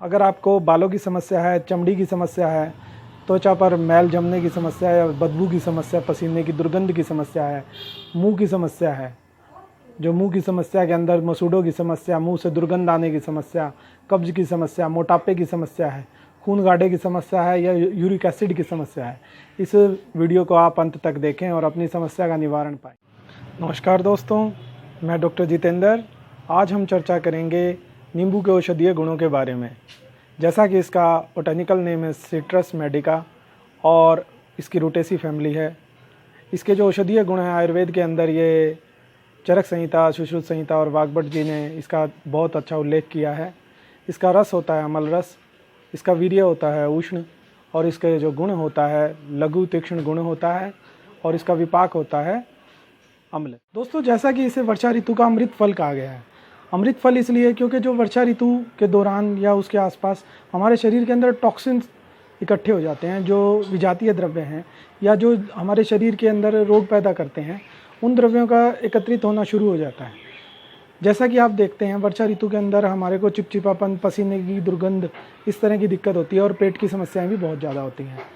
अगर आपको बालों की समस्या है, चमड़ी की समस्या है, त्वचा पर मैल जमने की समस्या है, बदबू की समस्या, पसीने की दुर्गंध की समस्या है, मुंह की समस्या है, जो मुंह की समस्या के अंदर मसूड़ों की समस्या, मुंह से दुर्गंध आने की समस्या, कब्ज की समस्या, मोटापे की समस्या है, खून गाढ़े की समस्या है या यूरिक एसिड की समस्या है, इस वीडियो को आप अंत तक देखें और अपनी समस्या का निवारण पाएं। नमस्कार दोस्तों, मैं डॉक्टर जितेंद्र। आज हम चर्चा करेंगे नींबू के औषधीय गुणों के बारे में। जैसा कि इसका बोटेनिकल नेम है सिट्रस मेडिका और इसकी रूटेसी फैमिली है। इसके जो औषधीय गुण हैं आयुर्वेद के अंदर, ये चरक संहिता, सुश्रुत संहिता और वाग्भट जी ने इसका बहुत अच्छा उल्लेख किया है। इसका रस होता है अमल रस, इसका वीर्य होता है उष्ण, और इसके जो गुण होता है लघु तीक्ष्ण गुण होता है, और इसका विपाक होता है अम्ल। दोस्तों, जैसा कि इसे वर्षा ऋतु का अमृत फल कहा गया है। अमृत फल इसलिए क्योंकि जो वर्षा ऋतु के दौरान या उसके आसपास हमारे शरीर के अंदर टॉक्सिन्स इकट्ठे हो जाते हैं, जो विजातीय द्रव्य हैं या जो हमारे शरीर के अंदर रोग पैदा करते हैं, उन द्रव्यों का एकत्रित होना शुरू हो जाता है। जैसा कि आप देखते हैं वर्षा ऋतु के अंदर हमारे को चिपचिपापन, पसीने की दुर्गंध, इस तरह की दिक्कत होती है और पेट की समस्याएं भी बहुत ज़्यादा होती हैं।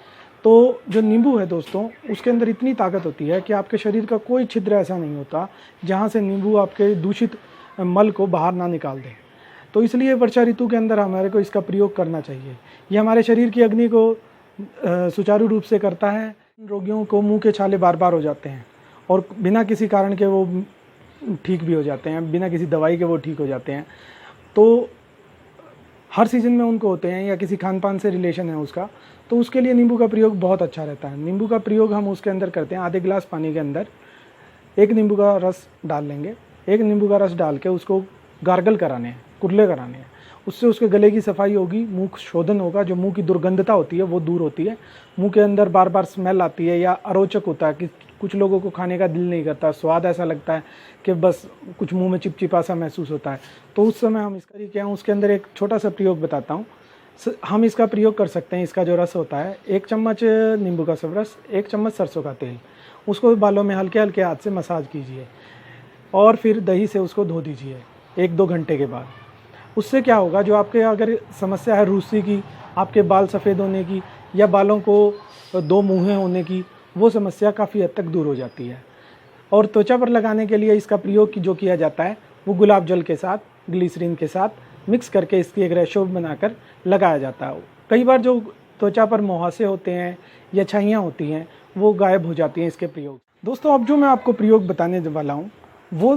तो जो नींबू है दोस्तों, उसके अंदर इतनी ताकत होती है कि आपके शरीर का कोई छिद्र ऐसा नहीं होता जहाँ से नींबू आपके दूषित मल को बाहर ना निकाल दे। तो इसलिए वर्षा ऋतु के अंदर हमारे को इसका प्रयोग करना चाहिए। ये हमारे शरीर की अग्नि को सुचारू रूप से करता है। रोगियों को मुंह के छाले बार बार हो जाते हैं और बिना किसी कारण के वो ठीक भी हो जाते हैं, बिना किसी दवाई के वो ठीक हो जाते हैं। तो हर सीज़न में उनको होते हैं या किसी खान पान से रिलेशन है उसका, तो उसके लिए नींबू का प्रयोग बहुत अच्छा रहता है। नींबू का प्रयोग हम उसके अंदर करते हैं। आधे गिलास पानी के अंदर एक नींबू का रस डाल लेंगे। एक नींबू का रस डाल के उसको गार्गल कराने हैं, कुरले कराने हैं। उससे उसके गले की सफाई होगी, मुंह शोधन होगा, जो मुंह की दुर्गंधता होती है वो दूर होती है। मुंह के अंदर बार बार स्मेल आती है या अरोचक होता है कि कुछ लोगों को खाने का दिल नहीं करता, स्वाद ऐसा लगता है कि बस कुछ मुंह में चिपचिपा सा महसूस होता है। तो उस समय हम इसका क्या हूँ, उसके अंदर एक छोटा सा प्रयोग बताता हूँ। हम इसका प्रयोग कर सकते हैं। इसका जो रस होता है, 1 चम्मच नींबू का सब रस, 1 चम्मच सरसों का तेल, उसको बालों में हल्के हल्के हाथ से मसाज कीजिए और फिर दही से उसको धो दीजिए 1-2 घंटे के बाद। उससे क्या होगा, जो आपके अगर समस्या है रूसी की, आपके बाल सफ़ेद होने की या बालों को 2 मुँहें होने की, वो समस्या काफ़ी हद तक दूर हो जाती है। और त्वचा पर लगाने के लिए इसका प्रयोग जो किया जाता है वो गुलाब जल के साथ, ग्लिसरीन के साथ मिक्स करके इसकी एक रेशो बनाकर लगाया जाता है। कई बार जो त्वचा पर मुहासे होते हैं या छाइयाँ होती हैं वो गायब हो जाती हैं इसके प्रयोग। दोस्तों, अब जो मैं आपको प्रयोग बताने वाला हूँ वो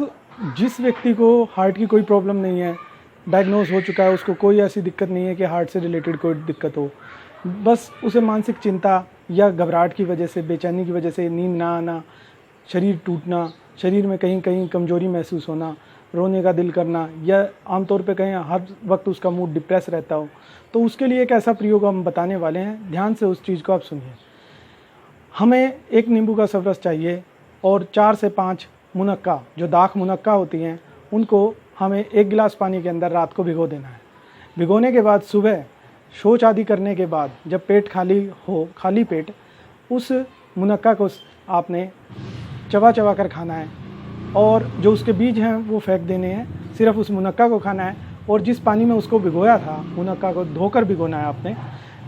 जिस व्यक्ति को हार्ट की कोई प्रॉब्लम नहीं है, डायग्नोज हो चुका है, उसको कोई ऐसी दिक्कत नहीं है कि हार्ट से रिलेटेड कोई दिक्कत हो, बस उसे मानसिक चिंता या घबराहट की वजह से, बेचैनी की वजह से नींद ना आना, शरीर टूटना, शरीर में कहीं कहीं कमजोरी महसूस होना, रोने का दिल करना, या आमतौर पे कहीं हर वक्त उसका मूड डिप्रेस रहता हो, तो उसके लिए एक ऐसा प्रयोग हम बताने वाले हैं। ध्यान से उस चीज़ को आप सुनिए। हमें 1 नींबू का सब रस चाहिए और 4 से 5 मुनक्का, जो दाख मुनक्का होती हैं, उनको हमें 1 गिलास पानी के अंदर रात को भिगो देना है। भिगोने के बाद सुबह शौच आदि करने के बाद जब पेट खाली हो, खाली पेट, उस मुनक्का को आपने चबा चबा कर खाना है और जो उसके बीज हैं वो फेंक देने हैं। सिर्फ उस मुनक्का को खाना है और जिस पानी में उसको भिगोया था, मुनक्का को धोकर भिगोना है आपने।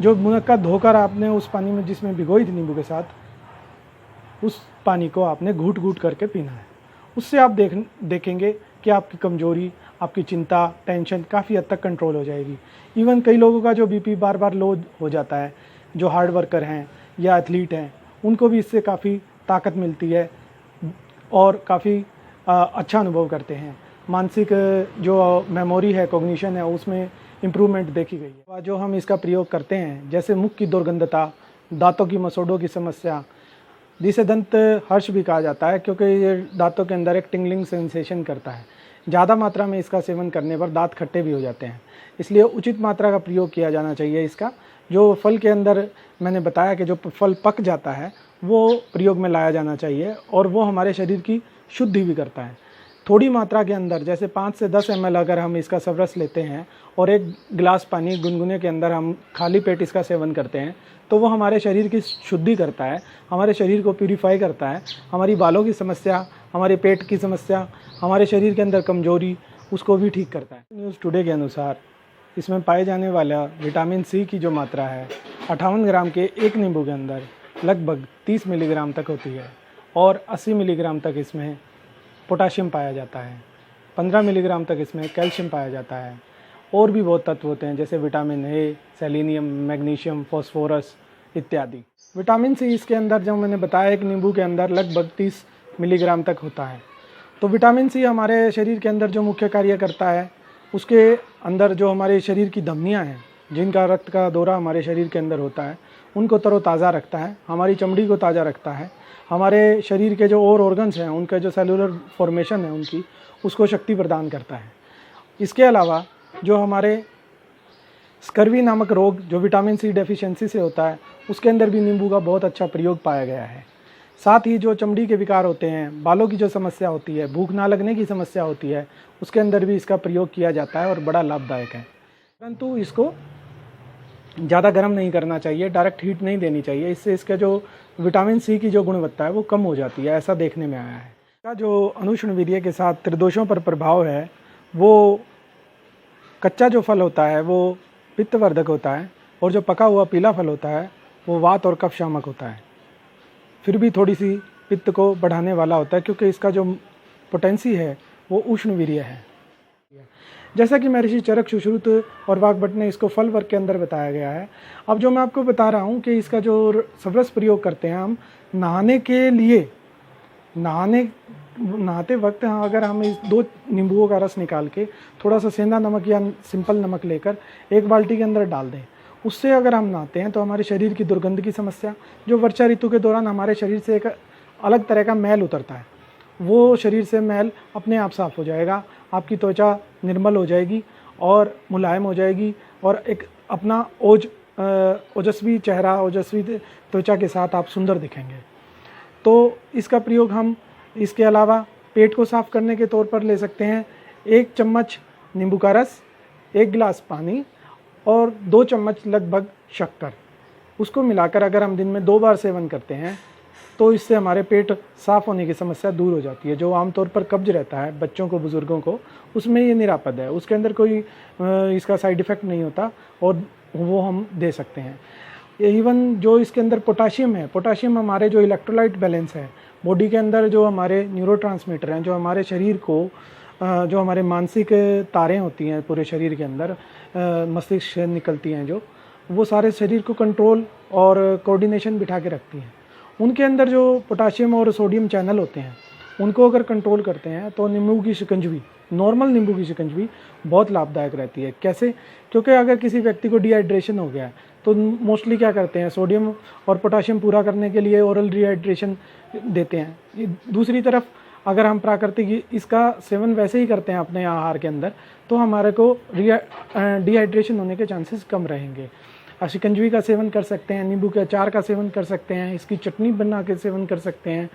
जो मुनक्का धोकर आपने उस पानी में जिसमें भिगोई थी नींबू के साथ, उस पानी को आपने घूट घूट करके पीना है। उससे आप देखेंगे कि आपकी कमजोरी, आपकी चिंता, टेंशन काफ़ी हद तक कंट्रोल हो जाएगी। इवन कई लोगों का जो बीपी बार बार लो हो जाता है, जो हार्ड वर्कर हैं या एथलीट हैं, उनको भी इससे काफ़ी ताकत मिलती है और काफ़ी अच्छा अनुभव करते हैं। मानसिक जो मेमोरी है, कॉग्निशन है, उसमें इम्प्रूवमेंट देखी गई है। जो हम इसका प्रयोग करते हैं, जैसे मुख की दुर्गंधता, दांतों की मसोड़ों की समस्या, जिसे दंत हर्ष भी कहा जाता है क्योंकि ये दांतों के अंदर एक टिंगलिंग सेंसेशन करता है। ज़्यादा मात्रा में इसका सेवन करने पर दांत खट्टे भी हो जाते हैं, इसलिए उचित मात्रा का प्रयोग किया जाना चाहिए इसका। जो फल के अंदर मैंने बताया कि जो फल पक जाता है वो प्रयोग में लाया जाना चाहिए और वो हमारे शरीर की शुद्धि भी करता है। थोड़ी मात्रा के अंदर, जैसे 5 से 10 ml अगर हम इसका सब रस लेते हैं और 1 गिलास पानी गुनगुने के अंदर हम खाली पेट इसका सेवन करते हैं, तो वो हमारे शरीर की शुद्धि करता है, हमारे शरीर को प्यूरीफाई करता है। हमारी बालों की समस्या, हमारे पेट की समस्या, हमारे शरीर के अंदर कमजोरी, उसको भी ठीक करता है। न्यूज़ टुडे के अनुसार इसमें पाए जाने वाला विटामिन सी की जो मात्रा है 58 ग्राम के एक नींबू के अंदर लगभग 30 मिलीग्राम तक होती है और 80 मिलीग्राम तक इसमें पोटाशियम पाया जाता है, 15 मिलीग्राम तक इसमें कैल्शियम पाया जाता है। और भी बहुत तत्व होते हैं जैसे vitamin A, selenium, magnesium, phosphorus इत्यादि। विटामिन सी इसके अंदर जो मैंने बताया एक नींबू के अंदर लगभग 30 मिलीग्राम तक होता है। तो विटामिन सी हमारे शरीर के अंदर जो मुख्य कार्य करता है, उसके अंदर जो हमारे शरीर की धमनियाँ हैं, जिनका रक्त का दौरा हमारे शरीर के अंदर होता है, उनको तरोताज़ा रखता है, हमारी चमड़ी को ताज़ा रखता है, हमारे शरीर के जो और ऑर्गन्स हैं उनका जो सेलुलर फॉर्मेशन है उसको शक्ति प्रदान करता है। इसके अलावा जो हमारे स्कर्वी नामक रोग जो विटामिन सी डेफिशिएंसी से होता है, उसके अंदर भी नींबू का बहुत अच्छा प्रयोग पाया गया है। साथ ही जो चमड़ी के विकार होते हैं, बालों की जो समस्या होती है, भूख ना लगने की समस्या होती है, उसके अंदर भी इसका प्रयोग किया जाता है और बड़ा लाभदायक है। परंतु इसको ज़्यादा गर्म नहीं करना चाहिए, डायरेक्ट हीट नहीं देनी चाहिए, इससे इसका जो विटामिन सी की जो गुणवत्ता है वो कम हो जाती है, ऐसा देखने में आया है। इसका जो अनुष्ण वीर्य के साथ त्रिदोषों पर प्रभाव है, वो कच्चा जो फल होता है वो पित्तवर्धक होता है और जो पका हुआ पीला फल होता है वो वात और कफ शामक होता है। फिर भी थोड़ी सी पित्त को बढ़ाने वाला होता है क्योंकि इसका जो पोटेंसी है वो उष्ण वीर्य है। जैसा कि महर्षि चरक, सुश्रुत और वाग्भट ने इसको फल वर्ग के अंदर बताया गया है। अब जो मैं आपको बता रहा हूँ कि इसका जो सबरस प्रयोग करते हैं हम नहाने के लिए, नहाते वक्त अगर हम इस 2 नींबुओं का रस निकाल के थोड़ा सा सेंधा नमक या सिंपल नमक लेकर एक बाल्टी के अंदर डाल दें, उससे अगर हम नहाते हैं तो हमारे शरीर की दुर्गंध की समस्या, जो वर्षा ऋतु के दौरान हमारे शरीर से एक अलग तरह का मैल उतरता है, वो शरीर से मैल अपने आप साफ हो जाएगा, आपकी त्वचा निर्मल हो जाएगी और मुलायम हो जाएगी और एक अपना ओजस्वी चेहरा, ओजस्वी त्वचा के साथ आप सुंदर दिखेंगे। तो इसका प्रयोग हम इसके अलावा पेट को साफ करने के तौर पर ले सकते हैं। 1 चम्मच नींबू का रस, 1 गिलास पानी और 2 चम्मच लगभग शक्कर, उसको मिलाकर अगर हम दिन में 2 बार सेवन करते हैं तो इससे हमारे पेट साफ़ होने की समस्या दूर हो जाती है। जो आमतौर पर कब्ज रहता है बच्चों को, बुज़ुर्गों को, उसमें ये निरापद है, उसके अंदर कोई इसका साइड इफ़ेक्ट नहीं होता और वो हम दे सकते हैं। इवन जो इसके अंदर पोटाशियम है, पोटाशियम हमारे जो इलेक्ट्रोलाइट बैलेंस है, बॉडी के अंदर जो हमारे न्यूरोट्रांसमीटर हैं, जो हमारे शरीर को जो हमारे मानसिक तारें होती हैं पूरे शरीर के अंदर मस्तिष्क से निकलती हैं, जो वो सारे शरीर को कंट्रोल और कोऑर्डिनेशन बिठा के रखती हैं। उनके अंदर जो पोटाशियम और सोडियम चैनल होते हैं उनको अगर कंट्रोल करते हैं तो नींबू की शिकंजवी, नॉर्मल नींबू की शिकंजवी बहुत लाभदायक रहती है। कैसे? क्योंकि अगर किसी व्यक्ति को डिहाइड्रेशन हो गया है तो मोस्टली क्या करते हैं, सोडियम और पोटाशियम पूरा करने के लिए ओरल डिहाइड्रेशन देते हैं। दूसरी तरफ अगर हम प्राकृतिक इसका सेवन वैसे ही करते हैं अपने आहार के अंदर तो हमारे को डिहाइड्रेशन होने के चांसेस कम रहेंगे। शिकंजवी का सेवन कर सकते हैं, नींबू के अचार का सेवन कर सकते हैं, इसकी चटनी बना के सेवन कर सकते हैं।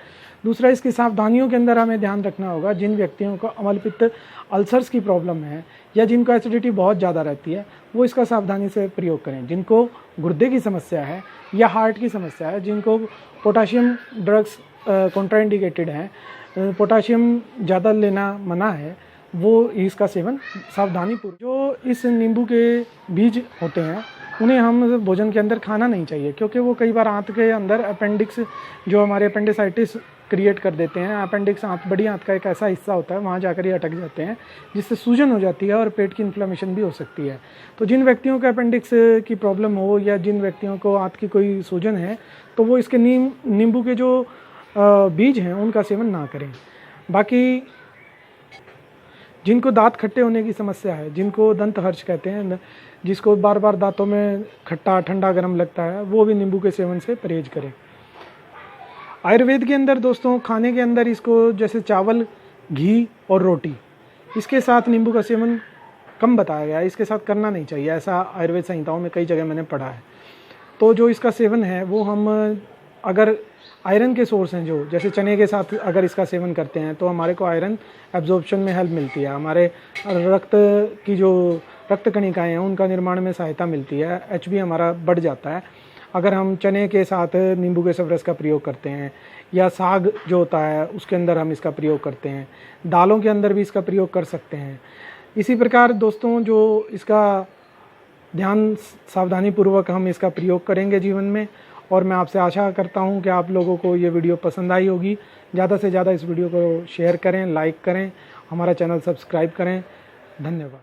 दूसरा, इसकी सावधानियों के अंदर हमें ध्यान रखना होगा। जिन व्यक्तियों को अम्लपित्त अल्सर्स की प्रॉब्लम है या जिनको एसिडिटी बहुत ज़्यादा रहती है वो इसका सावधानी से प्रयोग करें। जिनको गुर्दे की समस्या है या हार्ट की समस्या है, जिनको पोटाशियम ड्रग्स कॉन्ट्राइंडिकेटेड हैं, पोटाशियम ज़्यादा लेना मना है, वो इसका सेवन सावधानीपूर्वक। जो इस नींबू के बीज होते हैं उन्हें हम भोजन के अंदर खाना नहीं चाहिए क्योंकि वो कई बार आंत के अंदर अपेंडिक्स, जो हमारे अपेंडिसाइटिस क्रिएट कर देते हैं। अपेंडिक्स बड़ी आंत का एक ऐसा हिस्सा होता है, वहाँ जाकर ये अटक जाते हैं जिससे सूजन हो जाती है और पेट की इन्फ्लेमेशन भी हो सकती है। तो जिन व्यक्तियों को अपेंडिक्स की प्रॉब्लम हो या जिन व्यक्तियों को आंत की कोई सूजन है तो वो इसके नींबू के जो बीज हैं उनका सेवन ना करें। बाकी जिनको दांत खट्टे होने की समस्या है, जिनको दंत हर्ष कहते हैं, जिसको बार बार दांतों में खट्टा, ठंडा, गर्म लगता है, वो भी नींबू के सेवन से परहेज करें। आयुर्वेद के अंदर दोस्तों खाने के अंदर इसको जैसे चावल, घी और रोटी, इसके साथ नींबू का सेवन कम बताया गया है, इसके साथ करना नहीं चाहिए, ऐसा आयुर्वेद संहिताओं में कई जगह मैंने पढ़ा है। तो जो इसका सेवन है वो हम अगर आयरन के सोर्स हैं, जो जैसे चने के साथ अगर इसका सेवन करते हैं तो हमारे को आयरन एब्जॉर्प्शन में हेल्प मिलती है, हमारे रक्त की जो रक्त कणिकाएँ हैं उनका निर्माण में सहायता मिलती है, एचबी हमारा बढ़ जाता है अगर हम चने के साथ नींबू के सबरस का प्रयोग करते हैं। या साग जो होता है उसके अंदर हम इसका प्रयोग करते हैं, दालों के अंदर भी इसका प्रयोग कर सकते हैं। इसी प्रकार दोस्तों जो इसका ध्यान सावधानीपूर्वक हम इसका प्रयोग करेंगे जीवन में। और मैं आपसे आशा करता हूं कि आप लोगों को ये वीडियो पसंद आई होगी। ज़्यादा से ज़्यादा इस वीडियो को शेयर करें, लाइक करें, हमारा चैनल सब्सक्राइब करें। धन्यवाद।